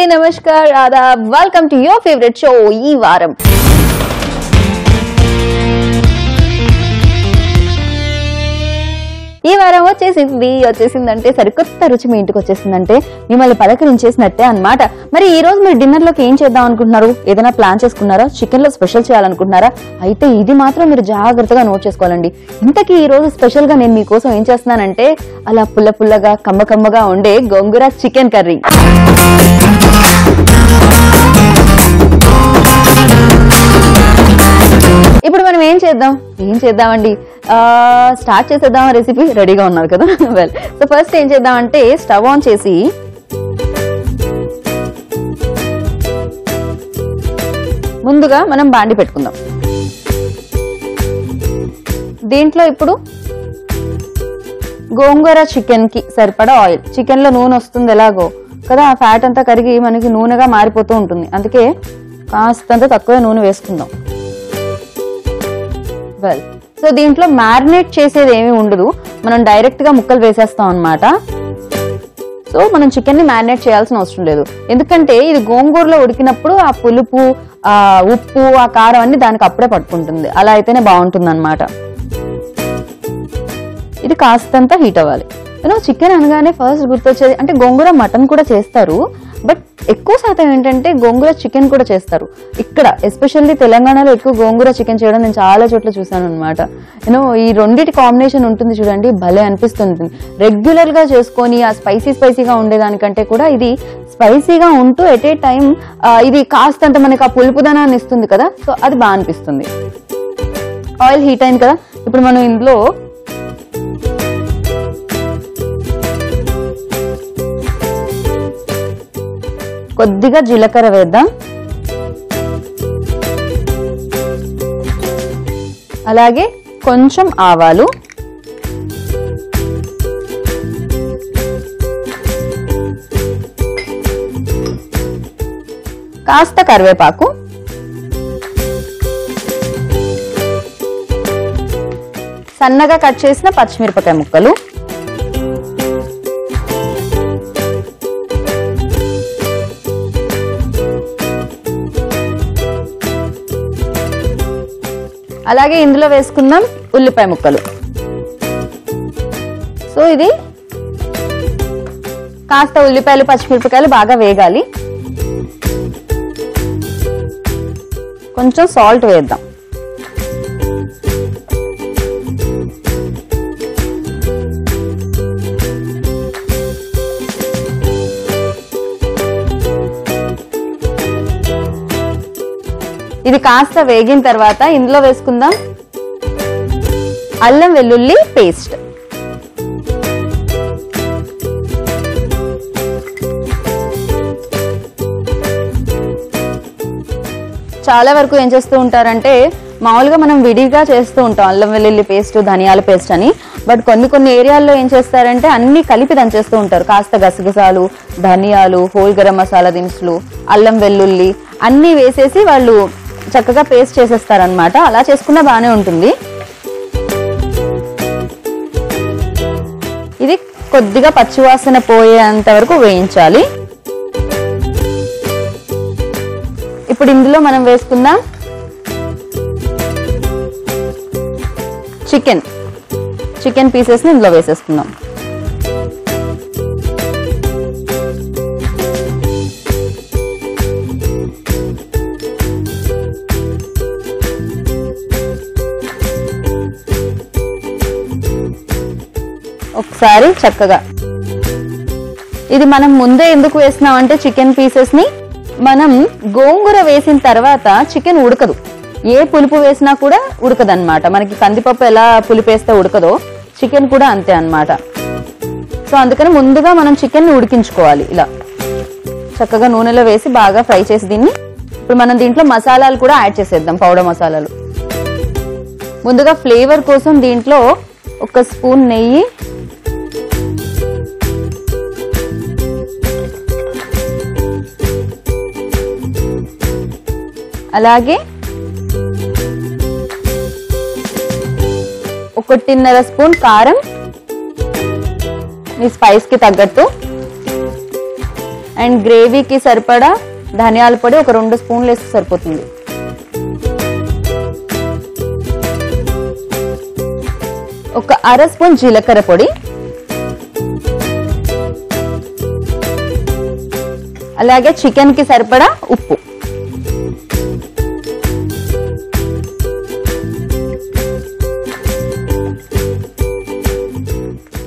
नमस्कार आदाब welcome to your favourite show ఈ వారం ఈ వారం వచ్చేసిందంటే సరికొత్త రుచి మీ ఇంటికి వచ్చేసిందంటే మిమ్మల్ని పలకరించేసినట్టే అన్నమాట. మరి ఈ రోజు మీరు డిన్నర్ లోకి ఏం చేద్దాం అనుకుంటున్నారు? ఏదైనా ప్లాన్ చేసుకున్నారా? చికెన్ లో స్పెషల్ చేయాలనుకుంటున్నారా? అయితే ఇది మాత్రం మీరు జాగ్రత్తగా నోట్ చేసుకోవాలండి. ఇంతకీ ఈ రోజు స్పెషల్ గా నేను మీకోసం ఏం చేస్తున్నానంటే అలా పుల్లగా కమ్మగా ఉండే గోంగూర చికెన్ కర్రీ. ఇప్పుడు మనం ఏం చేద్దామండి, స్టార్ట్ చేసేద్దాం. రెసిపీ రెడీగా ఉన్నారు కదా? వెల్, సో ఫస్ట్ ఏం చేద్దామంటే స్టవ్ ఆన్ చేసి ముందుగా మనం బాండి పెట్టుకుందాం. దీంట్లో ఇప్పుడు గోంగూర చికెన్ కి సరిపడా ఆయిల్. చికెన్ లో నూనె వస్తుంది ఎలాగో కదా, ఆ ఫ్యాట్ అంతా కరిగి మనకి నూనెగా మారిపోతూ ఉంటుంది. అందుకే కాస్తంత తక్కువ నూనె వేసుకుందాం. వెల్, సో దీంట్లో మ్యారినేట్ చేసేది ఏమీ ఉండదు, మనం డైరెక్ట్ గా ముక్కలు వేసేస్తాం అన్నమాట. సో మనం చికెన్ ని మ్యారినేట్ చేయాల్సిన అవసరం లేదు, ఎందుకంటే ఇది గోంగూరలో ఉడికినప్పుడు ఆ పులుపు, ఆ ఉప్పు, ఆ కారం అన్ని దానికి అప్పుడే పట్టుకుంటుంది. అలా అయితేనే బాగుంటుంది అన్నమాట. ఇది కాస్తంత హీట్ అవ్వాలి. చికెన్ అనగానే ఫస్ట్ గుర్తొచ్చేది అంటే గోంగూర మటన్ కూడా చేస్తారు, బట్ ఎక్కువ శాతం ఏంటంటే గోంగూర చికెన్ కూడా చేస్తారు. ఇక్కడ ఎస్పెషల్లీ తెలంగాణలో ఎక్కువ గోంగూర చికెన్ చేయడం నేను చాలా చోట్ల చూసాను అనమాట. ఈ రెండింటి కాంబినేషన్ ఉంటుంది చూడండి, భలే అనిపిస్తుంది. రెగ్యులర్ గా చేసుకొని ఆ స్పైసీగా ఉండేదానికంటే కూడా ఇది స్పైసీగా ఉంటూ ఎట్ ఏ టైం ఇది కాస్తంత మనకి ఆ పులుపుదనాన్ని ఇస్తుంది కదా, సో అది బాగా అనిపిస్తుంది. ఆయిల్ హీట్ అయింది కదా, ఇప్పుడు మనం ఇందులో కొద్దిగా జీలకర్ర వేద్దాం, అలాగే కొంచెం ఆవాలు, కాస్త కరివేపాకు, సన్నగా కట్ చేసిన పచ్చిమిరపకాయ ముక్కలు, అలాగే ఇందులో వేసుకుందాం ఉల్లిపాయ ముక్కలు. సో ఇది కాస్త ఉల్లిపాయలు పచ్చిమిరపకాయలు బాగా వేగాలి. కొంచెం సాల్ట్ వేద్దాం. ఇది కాస్త వేగిన తర్వాత ఇందులో వేసుకుందాం అల్లం వెల్లుల్లి పేస్ట్. చాలా వరకు ఏం చేస్తూ ఉంటారంటే మామూలుగా మనం విడిగా చేస్తూ ఉంటాం అల్లం వెల్లుల్లి పేస్ట్, ధనియాల పేస్ట్ అని. బట్ కొన్ని ఏరియాల్లో ఏం చేస్తారంటే అన్ని కలిపి దంచేస్తూ ఉంటారు. కాస్త గసగసాలు, ధనియాలు, హోల్ గరం మసాలా దినుసులు, అల్లం వెల్లుల్లి అన్ని వేసేసి వాళ్ళు చక్కగా పేస్ట్ చేసేస్తారనమాట. అలా చేసుకున్నా బాగానే ఉంటుంది. ఇది కొద్దిగా పచ్చివాసన పోయేంత వరకు వేయించాలి. ఇప్పుడు ఇందులో మనం వేసుకుందాం చికెన్ పీసెస్ ని ఇందులో వేసేసుకుందాం. ఒకసారి చక్కగా ఇది మనం ముందే ఎందుకు వేసినాం అంటే చికెన్ పీసెస్ ని మనం గోంగూర వేసిన తర్వాత చికెన్ ఉడకదు, ఏ పులుపు వేసినా కూడా ఉడకదు అనమాట. మనకి కందిపప్పు ఎలా పులిపేస్తే ఉడకదో చికెన్ కూడా అంతే అన్నమాట. సో అందుకని ముందుగా మనం చికెన్ ని ఉడికించుకోవాలి. ఇలా చక్కగా నూనెలో వేసి బాగా ఫ్రై చేసి దీన్ని ఇప్పుడు మనం దీంట్లో మసాలాలు కూడా యాడ్ చేసేద్దాం, పౌడర్ మసాలాలు. ముందుగా ఫ్లేవర్ కోసం దీంట్లో ఒక స్పూన్ నెయ్యి, అలాగే 1.5 స్పూన్ కారం మీ స్పైస్ కి తగ్గట్టు, అండ్ గ్రేవీకి సరిపడా ధనియాల పొడి ఒక 2 స్పూన్లు వేస్తే సరిపోతుంది. ఒక 1/2 స్పూన్ జీలకర్ర పొడి, అలాగే చికెన్ కి సరిపడా ఉప్పు.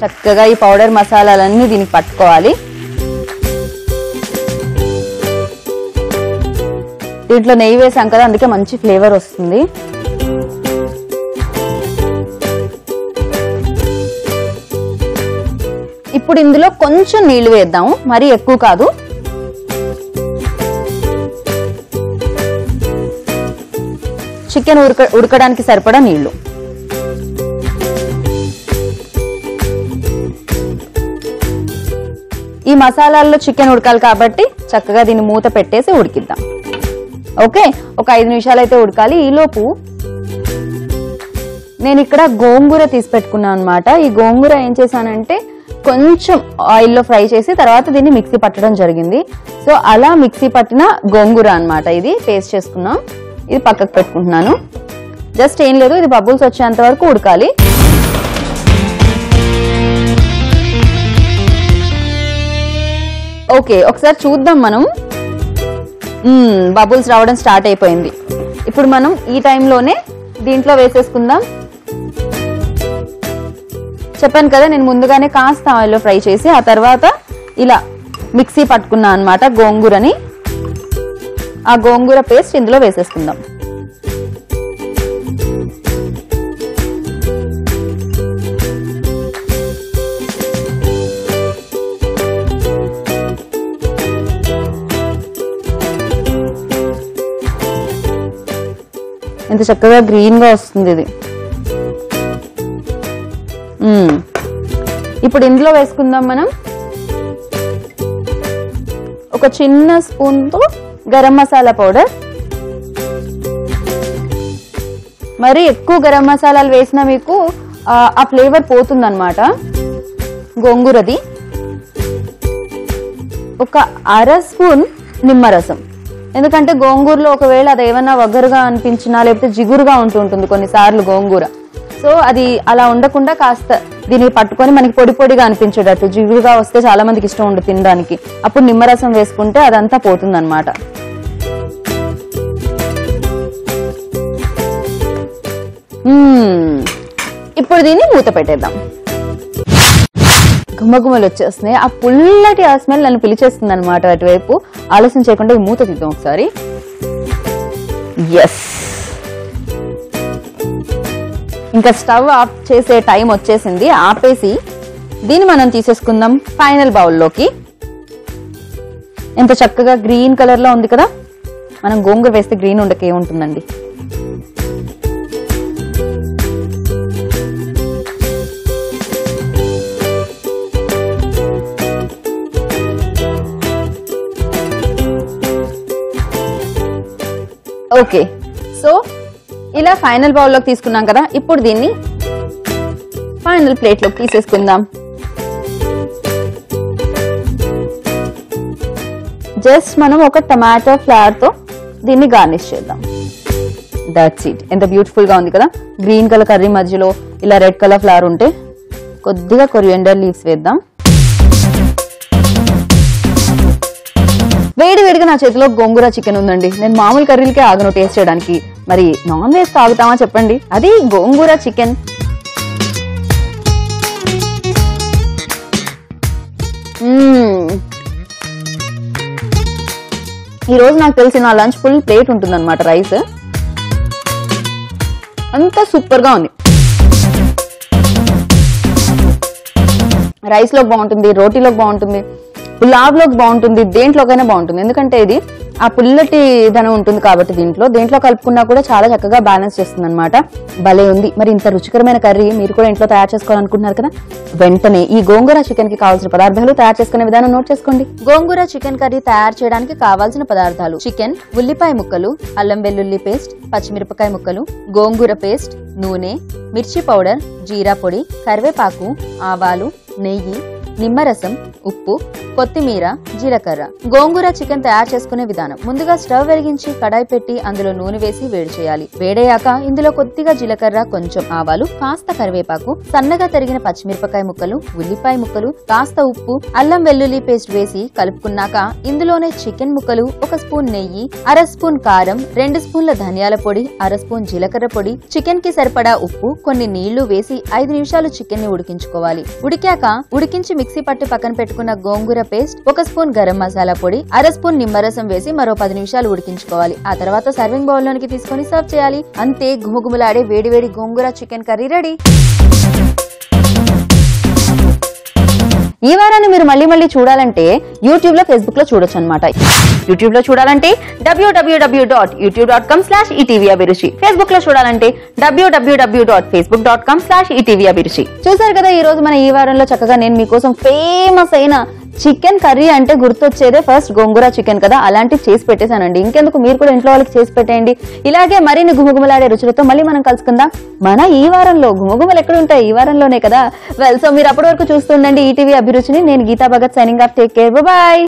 చక్కగా ఈ పౌడర్ మసాలాలన్నీ దీనికి పట్టుకోవాలి. దీంట్లో నెయ్యి వేసాం కదా, అందుకే మంచి ఫ్లేవర్ వస్తుంది. ఇప్పుడు ఇందులో కొంచెం నీళ్లు వేద్దాము, మరీ ఎక్కువ కాదు. చికెన్ ఉడకడానికి సరిపడా నీళ్లు. ఈ మసాలాల్లో చికెన్ ఉడకాలి కాబట్టి చక్కగా దీన్ని మూత పెట్టేసి ఉడికిద్దాం. ఓకే, ఒక 5 నిమిషాలు అయితే ఉడకాలి. ఈలోపు నేను ఇక్కడ గోంగూర తీసి పెట్టుకున్నాను అనమాట. ఈ గోంగూర ఏం చేశానంటే కొంచెం ఆయిల్లో ఫ్రై చేసి తర్వాత దీన్ని మిక్సీ పట్టడం జరిగింది. సో అలా మిక్సీ పట్టిన గోంగూర అనమాట. ఇది పేస్ట్ చేసుకున్నాం. ఇది పక్కకు పెట్టుకుంటున్నాను. జస్ట్ ఏం లేదు, ఇది బబుల్స్ వచ్చేంత వరకు ఉడకాలి. ఓకే, ఒకసారి చూద్దాం మనం. బబుల్స్ రావడం స్టార్ట్ అయిపోయింది. ఇప్పుడు మనం ఈ టైంలోనే దీంట్లో వేసేసుకుందాం. చెప్పాను కదా, నేను ముందుగానే కాస్త ఆయిల్లో ఫ్రై చేసి ఆ తర్వాత ఇలా మిక్సీ పట్టుకున్నా అనమాట గోంగూరని. ఆ గోంగూర పేస్ట్ ఇందులో వేసేసుకుందాం. ఎంత చక్కగా గ్రీన్ గా వస్తుంది ఇది. ఇప్పుడు ఇందులో వేసుకుందాం మనం ఒక చిన్న స్పూన్ తో గరం మసాలా పౌడర్. మరి ఎక్కువ గరం మసాలాలు వేసినా మీకు ఆ ఫ్లేవర్ పోతుందన్నమాట గోంగూరది. ఒక 1/2 స్పూన్ నిమ్మరసం. ఎందుకంటే గోంగూరలో ఒకవేళ అది ఏమన్నా వగరుగా అనిపించినా లేకపోతే జిగురుగా ఉంటుంటుంది కొన్నిసార్లు గోంగూర. సో అది అలా ఉండకుండా కాస్త దీన్ని పట్టుకొని మనకి పొడి పొడిగా అనిపించేటట్టు, జిగురుగా వస్తే చాలా మందికి ఇష్టం ఉండదు తినడానికి. అప్పుడు నిమ్మరసం వేసుకుంటే అదంతా పోతుంది అనమాట. ఇప్పుడు దీన్ని మూత పెట్టేద్దాం. గుమ్మగుమ్మలు వచ్చేస్తున్నాయి. ఆ పుల్లటి ఆ స్మెల్ నన్ను పిలిచేస్తుంది అనమాట అటువైపు. ఆలస్యం చేయకుండా ఈ మూత తీద్దాం ఒకసారి. ఎస్, ఇంకా స్టవ్ ఆఫ్ చేసే టైం వచ్చేసింది. ఆపేసి దీన్ని మనం తీసేసుకుందాం ఫైనల్ బౌల్లోకి. ఎంత చక్కగా గ్రీన్ కలర్ లో ఉంది కదా. మనం గోంగూర వేస్తే గ్రీన్ ఉండకే ఉంటుందండి. ఓకే, సో ఇలా ఫైనల్ బౌల్లోకి తీసుకున్నాం కదా. ఇప్పుడు దీన్ని ఫైనల్ ప్లేట్లోకి తీసేసుకుందాం. జస్ట్ మనం ఒక టమాటో ఫ్లవర్ తో దీన్ని గార్నిష్ చేద్దాం. That's it. ఎంత బ్యూటిఫుల్ గా ఉంది కదా. గ్రీన్ కలర్ కర్రీ మధ్యలో ఇలా రెడ్ కలర్ ఫ్లవర్ ఉంటే కొద్దిగా కొరియండర్ లీవ్స్ వేద్దాం. వేడి వేడిగా నా చేతిలో గోంగూర చికెన్ ఉందండి. నేను మామూలు కర్రీలకే ఆగను టేస్ట్ చేయడానికి. మరి నాన్ వెజ్ తాగుతామా చెప్పండి, అది గోంగూర చికెన్. ఈ రోజు నాకు తెలిసి నా లంచ్ ఫుల్ ప్లేట్ ఉంటుందన్నమాట. రైస్ అంతా సూపర్ గా ఉంది. రైస్ లోకి బాగుంటుంది, రోటీలోకి బాగుంటుంది, పులావ్లోకి బాగుంటుంది, దేంట్లోకైనా బాగుంటుంది. ఎందుకంటే ఇది ఆ పుల్లటి ధనం ఉంటుంది కాబట్టి దేంట్లో కలుపుకున్నా కూడా చాలా చక్కగా బ్యాలెన్స్ చేస్తుంది అనమాట. భలే ఉంది. మరి ఇంత రుచికరమైన కర్రీ మీరు కూడా ఇంట్లో తయారు చేసుకోవాలనుకుంటున్నారు కదా, వెంటనే ఈ గోంగూర చికెన్ కి కావాల్సిన పదార్థాలు తయారు చేసుకునే విధానం నోట్ చేసుకోండి. గోంగూర చికెన్ కర్రీ తయారు చేయడానికి కావాల్సిన పదార్థాలు: చికెన్, ఉల్లిపాయ ముక్కలు, అల్లం వెల్లుల్లి పేస్ట్, పచ్చిమిరపకాయ ముక్కలు, గోంగూర పేస్ట్, నూనె, మిర్చి పౌడర్, జీరా పొడి, కరివేపాకు, ఆవాలు, నెయ్యి, నిమ్మరసం, ఉప్పు, కొత్తిమీర, జీలకర్ర. గోంగూర చికెన్ తయారు చేసుకునే విధానం. ముందుగా స్టవ్ వెలిగించి కడాయి పెట్టి అందులో నూనె వేసి వేడి చేయాలి. వేడయ్యాక ఇందులో కొద్దిగా జీలకర్ర, కొంచెం ఆవాలు, కాస్త కరివేపాకు, సన్నగా తరిగిన పచ్చిమిరపకాయ ముక్కలు, ఉల్లిపాయ ముక్కలు, కాస్త ఉప్పు, అల్లం వెల్లుల్లి పేస్ట్ వేసి కలుపుకున్నాక ఇందులోనే చికెన్ ముక్కలు, 1 స్పూన్ నెయ్యి, 1/2 స్పూన్ కారం, 2 స్పూన్ల ధనియాల పొడి, 1/2 స్పూన్ జీలకర్ర పొడి, చికెన్ కి సరిపడా ఉప్పు, కొన్ని నీళ్లు వేసి 5 నిమిషాలు చికెన్ ని ఉడికించుకోవాలి. ఉడికాక ఉడికించి మిక్సీ పట్టి పక్కన పెట్టుకున్న గోంగూర పేస్ట్, 1 స్పూన్ గరం మసాలా పొడి, 1/2 స్పూన్ నిమ్మరసం వేసి మరో 10 నిమిషాలు ఉడికించుకోవాలి. ఆ తర్వాత సర్వింగ్ బౌల్ లోనికి తీసుకొని సర్వ్ చేయాలి. అంతే, గుమగుమలాడే వేడివేడి గోంగూర చికెన్ కర్రీ రెడీ. ఈ వారాన్ని మీరు మళ్ళీ చూడాలంటే యూట్యూబ్ లో, ఫేస్బుక్ లో చూడొచ్చు అనమాట. యూట్యూబ్ లో చూడాలంటే www.youtube.com/etvabhiruchi, ఫేస్బుక్ లో చూడాలంటే www.facebook.com/etvabhiruchi. చూసారు కదా, ఈ రోజు మన ఈ వారంలో చక్కగా నేను మీకోసం ఫేమస్ అయిన చికెన్ కర్రీ అంటే గుర్తొచ్చేదే ఫస్ట్ గోంగూర చికెన్ కదా, అలాంటివి చేసి పెట్టేశానండి. ఇంకెందుకు, మీరు కూడా ఇంట్లో వాళ్ళకి చేసి పెట్టేయండి. ఇలాగే మరిన్ని గుమగుమలాడే రుచులతో మళ్ళీ మనం కలుసుకుందాం మన ఈ వారంలో. గుమగుమలు ఎక్కడ ఉంటాయి, ఈ వారంలోనే కదా. వెల్, సో మీరు అప్పటి వరకు చూస్తుండండి ఈటీవీ అభిరుచిని. నేను Geeta Bhagat signing off. Take care, bye.